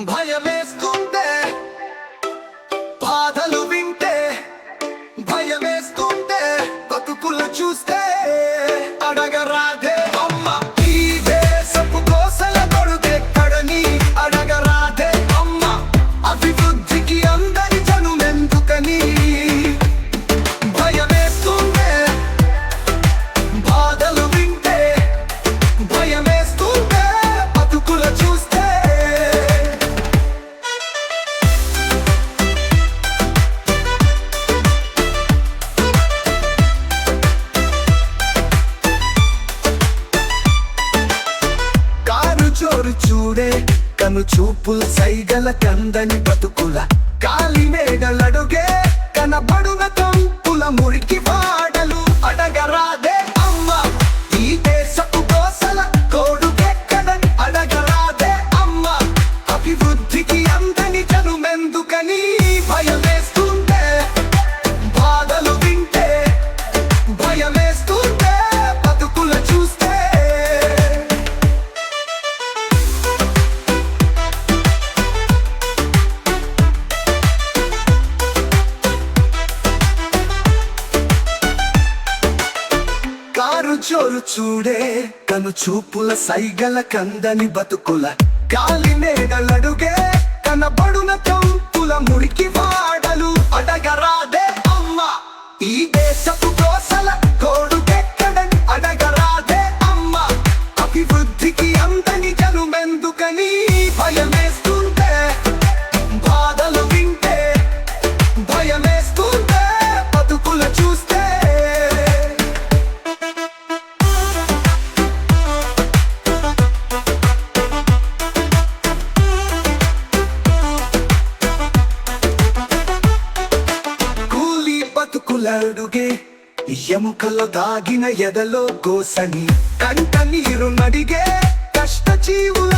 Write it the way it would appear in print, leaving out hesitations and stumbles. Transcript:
భయమేస్తుంటే బాధలు వింటే భయమేస్తుంటే బతుకులు చూస్తే అడగరాదే అమ్మ ఈ దేశపు కోసల కొడుకెక్కడని అడగరాదే అమ్మ అభివృద్ధికి అందరి జనుమెందుకని భయమేస్తుంటే బాధలు వింటే భయమేస్తుంటే బతుకులు చూస్తే చోరు చూడే కను చూపులు సైగల కందని బతుకుల కాలి మేడలడుగే కనబడున కంపుల మురికి వాడలు అడగరాదే అమ్మ ఈ దేశపు కోసల కోడుకెక్కడని అడగరాదే అమ్మ అభివృద్ధికి అందని జనుమెందుకని భయమేస్తుంటే బాధలు వింటే భయమేస్తుంటే బతుకుల చూస్తే చోరు చూడే కను చూపుల సైగల కందని బతుకుల కాలి మేడలడుగే కనబడున కంపుల మురికి వాడలు అడగరాదే అమ్మ ఈ దేశపు కోసల కోడుకెక్కడని అడగరాదే అమ్మ అభివృద్ధికి అందని జనుమెందుకని భయమేస్తుంటే బాధలు వింటే భయమేస్తుంటే బతుకుల చూస్తే బతుకులడుగే ఎముకల్లో దాగిన ఎదలో కోసని కంట నీరు నడిగే కష్ట జీవుల